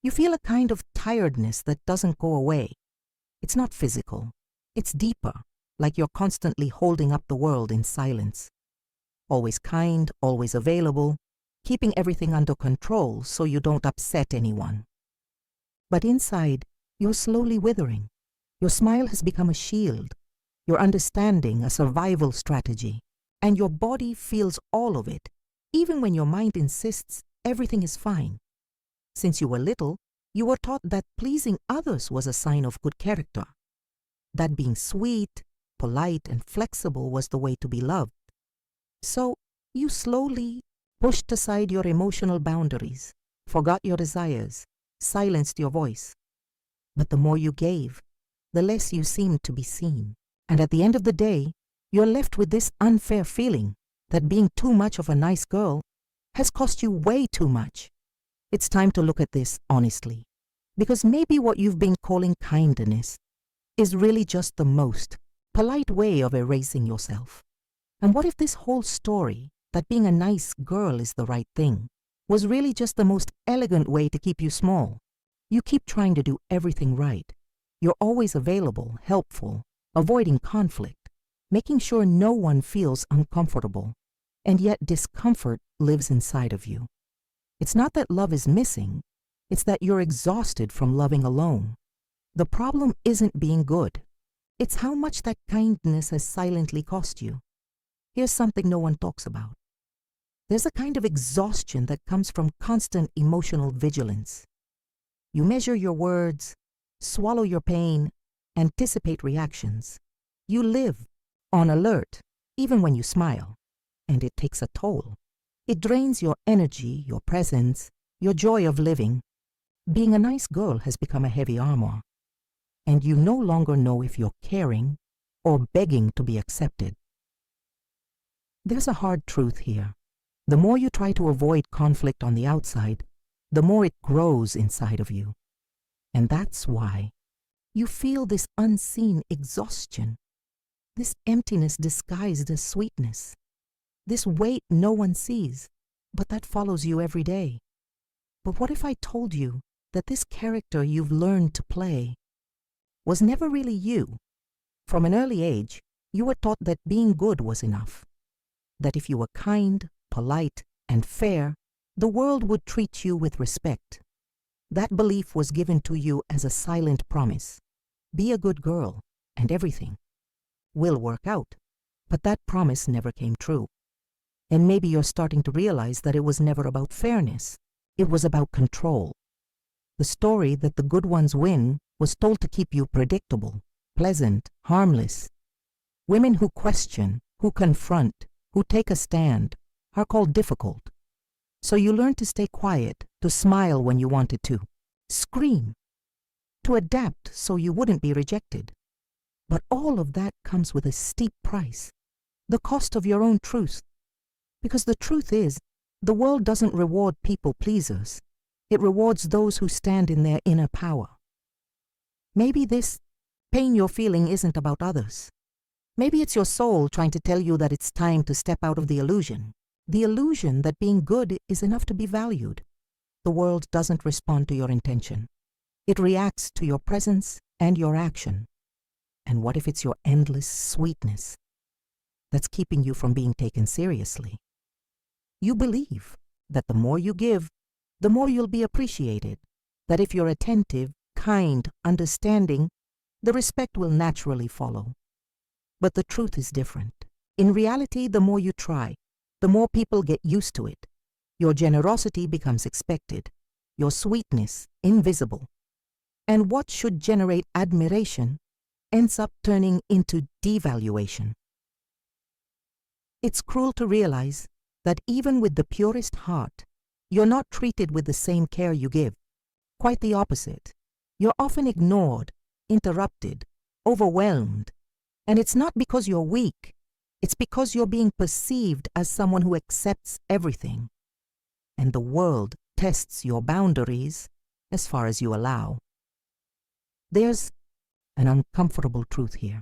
You feel a kind of tiredness that doesn't go away. It's not physical. It's deeper, like you're constantly holding up the world in silence. Always kind, always available, keeping everything under control so you don't upset anyone. But inside, you're slowly withering. Your smile has become a shield, your understanding a survival strategy, and your body feels all of it, even when your mind insists everything is fine. Since you were little, you were taught that pleasing others was a sign of good character, that being sweet, polite, and flexible was the way to be loved. So you slowly pushed aside your emotional boundaries, forgot your desires, silenced your voice. But the more you gave, the less you seemed to be seen. And at the end of the day, you're left with this unfair feeling that being too much of a nice girl has cost you way too much. It's time to look at this honestly, because maybe what you've been calling kindness is really just the most polite way of erasing yourself. And what if this whole story, that being a nice girl is the right thing, was really just the most elegant way to keep you small? You keep trying to do everything right. You're always available, helpful, avoiding conflict, making sure no one feels uncomfortable, and yet discomfort lives inside of you. It's not that love is missing, it's that you're exhausted from loving alone. The problem isn't being good. It's how much that kindness has silently cost you. Here's something no one talks about. There's a kind of exhaustion that comes from constant emotional vigilance. You measure your words, swallow your pain, anticipate reactions. You live on alert, even when you smile, and it takes a toll. It drains your energy, your presence, your joy of living. Being a nice girl has become a heavy armor, and you no longer know if you're caring or begging to be accepted. There's a hard truth here. The more you try to avoid conflict on the outside, the more it grows inside of you. And that's why you feel this unseen exhaustion, this emptiness disguised as sweetness, this weight no one sees, but that follows you every day. But what if I told you that this character you've learned to play was never really you? From an early age, you were taught that being good was enough, that if you were kind, polite, and fair, the world would treat you with respect. That belief was given to you as a silent promise. Be a good girl, and everything will work out. But that promise never came true. And maybe you're starting to realize that it was never about fairness. It was about control. The story that the good ones win was told to keep you predictable, pleasant, harmless. Women who question, who confront, who take a stand are called difficult. So you learn to stay quiet, to smile when you wanted to, scream, to adapt so you wouldn't be rejected. But all of that comes with a steep price, the cost of your own truth. Because the truth is, the world doesn't reward people pleasers. It rewards those who stand in their inner power. Maybe this pain you're feeling isn't about others. Maybe it's your soul trying to tell you that it's time to step out of the illusion that being good is enough to be valued. The world doesn't respond to your intention. It reacts to your presence and your action. And what if it's your endless sweetness that's keeping you from being taken seriously? You believe that the more you give, the more you'll be appreciated, that if you're attentive, kind, understanding, the respect will naturally follow. But the truth is different. In reality, the more you try, the more people get used to it. Your generosity becomes expected, your sweetness invisible. And what should generate admiration ends up turning into devaluation. It's cruel to realize that even with the purest heart, you're not treated with the same care you give. Quite the opposite. You're often ignored, interrupted, overwhelmed. And it's not because you're weak. It's because you're being perceived as someone who accepts everything. And the world tests your boundaries as far as you allow. There's an uncomfortable truth here.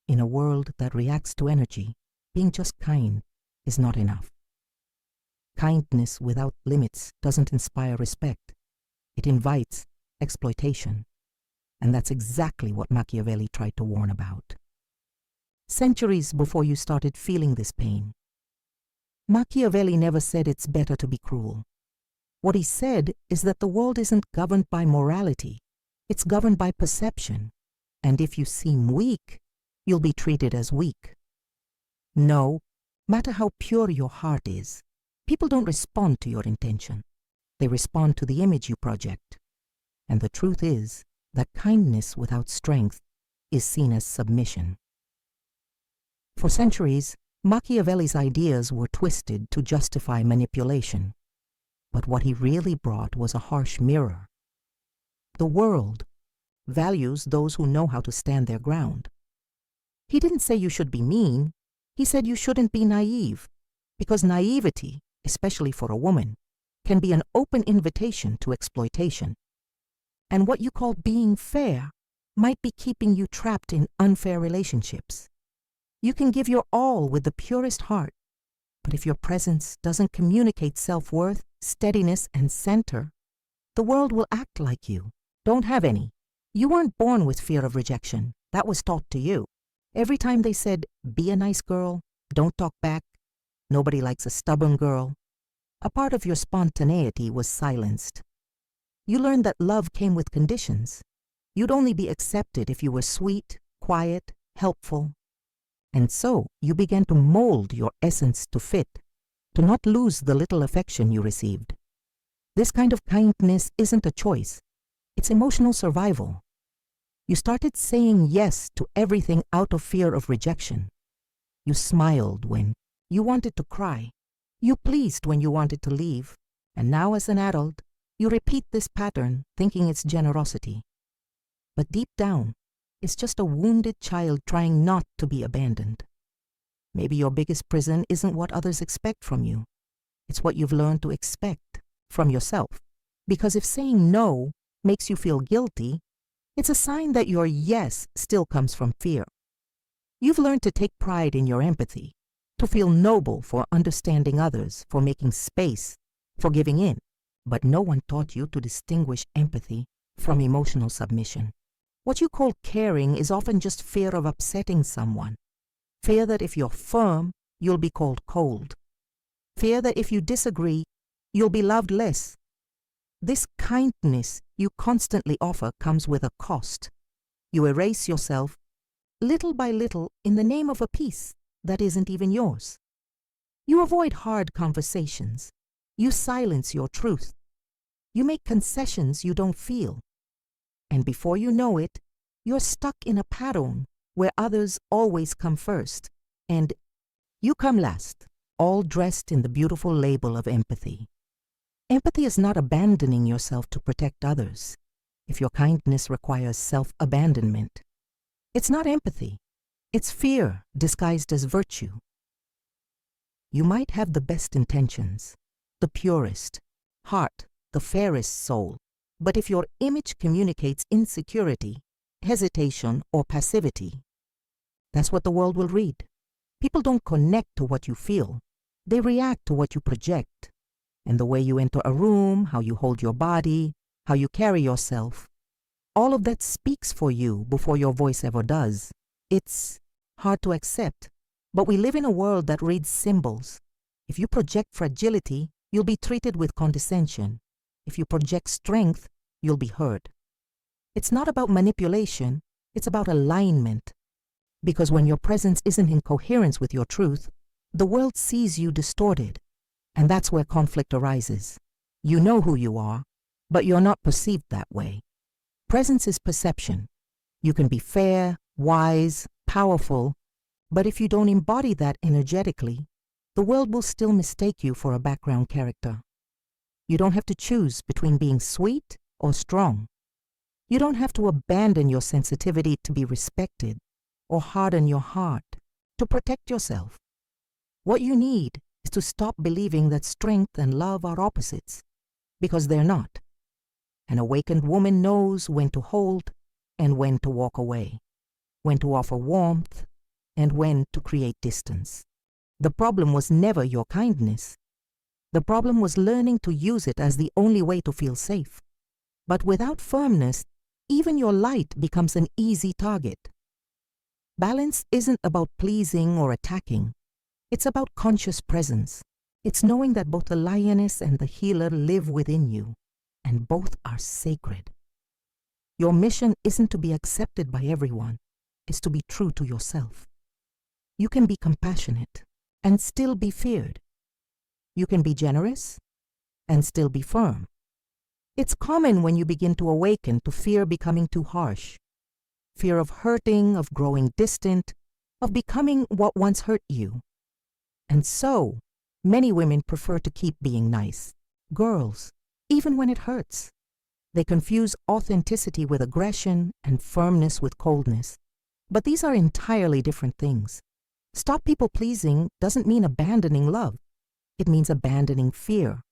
In a world that reacts to energy, being just kind is not enough. Kindness without limits doesn't inspire respect. It invites exploitation. And that's exactly what Machiavelli tried to warn about. Centuries before you started feeling this pain, Machiavelli never said it's better to be cruel. What he said is that the world isn't governed by morality, it's governed by perception. And if you seem weak, you'll be treated as weak. No matter how pure your heart is, people don't respond to your intention. They respond to the image you project. And the truth is that kindness without strength is seen as submission. For centuries, Machiavelli's ideas were twisted to justify manipulation. But what he really brought was a harsh mirror. The world values those who know how to stand their ground. He didn't say you should be mean. He said you shouldn't be naive, because naivety, especially for a woman, can be an open invitation to exploitation. And what you call being fair might be keeping you trapped in unfair relationships. You can give your all with the purest heart, but if your presence doesn't communicate self-worth, steadiness, and center, the world will act like you don't have any. You weren't born with fear of rejection. That was taught to you. Every time they said, be a nice girl, don't talk back, nobody likes a stubborn girl, a part of your spontaneity was silenced. You learned that love came with conditions. You'd only be accepted if you were sweet, quiet, helpful. And so you began to mold your essence to fit, to not lose the little affection you received. This kind of kindness isn't a choice. It's emotional survival. You started saying yes to everything out of fear of rejection. You smiled when you wanted to cry. You pleased when you wanted to leave. And now as an adult, you repeat this pattern thinking it's generosity. But deep down, it's just a wounded child trying not to be abandoned. Maybe your biggest prison isn't what others expect from you. It's what you've learned to expect from yourself. Because if saying no makes you feel guilty, it's a sign that your yes still comes from fear. You've learned to take pride in your empathy, to feel noble for understanding others, for making space, for giving in. But no one taught you to distinguish empathy from emotional submission. What you call caring is often just fear of upsetting someone. Fear that if you're firm, you'll be called cold. Fear that if you disagree, you'll be loved less. This kindness you constantly offer comes with a cost. You erase yourself, little by little, in the name of a peace that isn't even yours. You avoid hard conversations. You silence your truth. You make concessions you don't feel. And before you know it, you're stuck in a pattern where others always come first, and you come last, all dressed in the beautiful label of empathy. Empathy is not abandoning yourself to protect others. If your kindness requires self-abandonment, it's not empathy. It's fear disguised as virtue. You might have the best intentions, the purest heart, the fairest soul, but if your image communicates insecurity, hesitation, or passivity, that's what the world will read. People don't connect to what you feel. They react to what you project. And the way you enter a room, how you hold your body, how you carry yourself, all of that speaks for you before your voice ever does. It's hard to accept, but we live in a world that reads symbols. If you project fragility, you'll be treated with condescension. If you project strength, you'll be heard. It's not about manipulation, it's about alignment. Because when your presence isn't in coherence with your truth, the world sees you distorted. And that's where conflict arises. You know who you are, but you're not perceived that way. Presence is perception. You can be fair, wise, powerful, but if you don't embody that energetically, the world will still mistake you for a background character. You don't have to choose between being sweet or strong. You don't have to abandon your sensitivity to be respected or harden your heart to protect yourself. What you need is to stop believing that strength and love are opposites, because they're not. An awakened woman knows when to hold and when to walk away, when to offer warmth and when to create distance. The problem was never your kindness. The problem was learning to use it as the only way to feel safe. But without firmness, even your light becomes an easy target. Balance isn't about pleasing or attacking. It's about conscious presence. It's knowing that both the lioness and the healer live within you, and both are sacred. Your mission isn't to be accepted by everyone. It's to be true to yourself. You can be compassionate and still be feared. You can be generous and still be firm. It's common when you begin to awaken to fear becoming too harsh, fear of hurting, of growing distant, of becoming what once hurt you. And so, many women prefer to keep being nice. Girls, even when it hurts. They confuse authenticity with aggression and firmness with coldness. But these are entirely different things. Stop people-pleasing doesn't mean abandoning love. It means abandoning fear.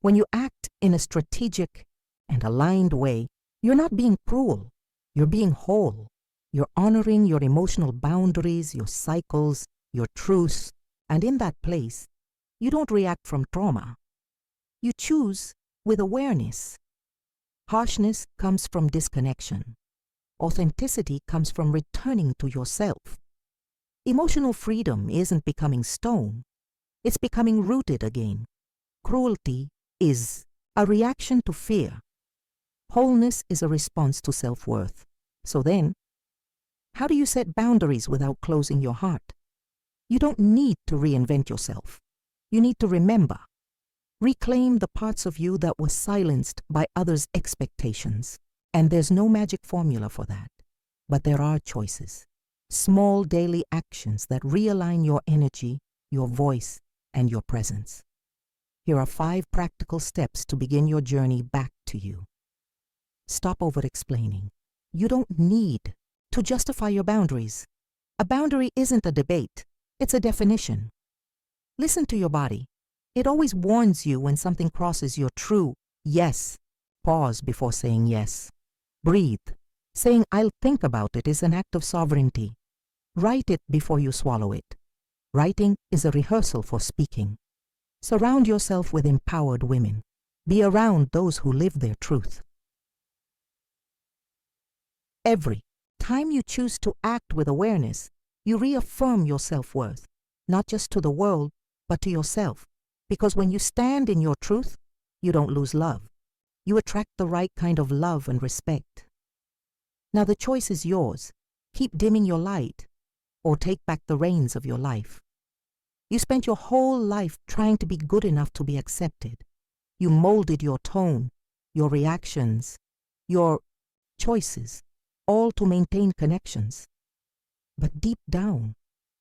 When you act in a strategic and aligned way, you're not being cruel. You're being whole. You're honoring your emotional boundaries, your cycles, your truths, and in that place, you don't react from trauma. You choose with awareness. Harshness comes from disconnection. Authenticity comes from returning to yourself. Emotional freedom isn't becoming stone. It's becoming rooted again. Cruelty is a reaction to fear. Wholeness is a response to self-worth. So then, how do you set boundaries without closing your heart? You don't need to reinvent yourself. You need to remember. Reclaim the parts of you that were silenced by others' expectations. And there's no magic formula for that. But there are choices. Small daily actions that realign your energy, your voice, and your presence. Here are 5 practical steps to begin your journey back to you. Stop over-explaining. You don't need to justify your boundaries. A boundary isn't a debate. It's a definition. Listen to your body. It always warns you when something crosses your true yes. Pause before saying yes. Breathe. Saying I'll think about it is an act of sovereignty. Write it before you swallow it. Writing is a rehearsal for speaking. Surround yourself with empowered women. Be around those who live their truth. Every time you choose to act with awareness, you reaffirm your self-worth, not just to the world, but to yourself. Because when you stand in your truth, you don't lose love. You attract the right kind of love and respect. Now the choice is yours. Keep dimming your light, or take back the reins of your life. You spent your whole life trying to be good enough to be accepted. You molded your tone, your reactions, your choices, all to maintain connections. But deep down,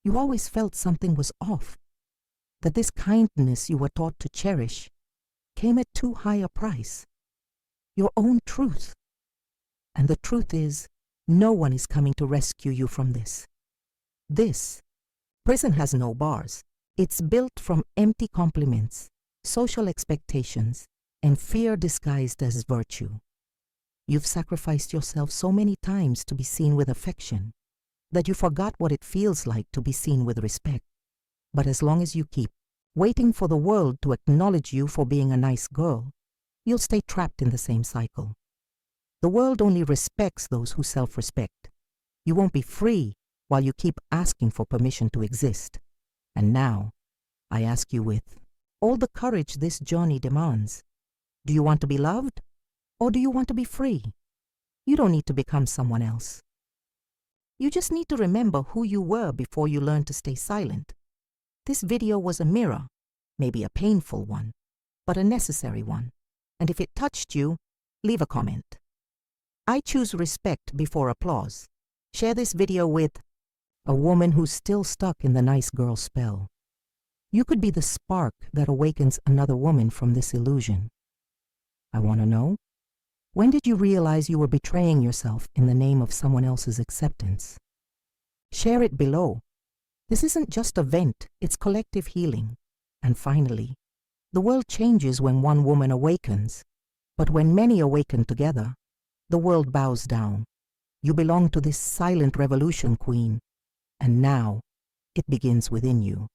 you always felt something was off, that this kindness you were taught to cherish came at too high a price. Your own truth. And the truth is, no one is coming to rescue you from this. This prison has no bars. It's built from empty compliments, social expectations, and fear disguised as virtue. You've sacrificed yourself so many times to be seen with affection that you forgot what it feels like to be seen with respect. But as long as you keep waiting for the world to acknowledge you for being a nice girl, you'll stay trapped in the same cycle. The world only respects those who self-respect. You won't be free while you keep asking for permission to exist. And now, I ask you with all the courage this journey demands, do you want to be loved, or do you want to be free? You don't need to become someone else. You just need to remember who you were before you learned to stay silent. This video was a mirror, maybe a painful one, but a necessary one. And if it touched you, leave a comment. I choose respect before applause. Share this video with a woman who's still stuck in the nice girl spell. You could be the spark that awakens another woman from this illusion. I want to know, when did you realize you were betraying yourself in the name of someone else's acceptance? Share it below. This isn't just a vent, it's collective healing. And finally, the world changes when one woman awakens, but when many awaken together, the world bows down. You belong to this silent revolution, Queen, and now it begins within you.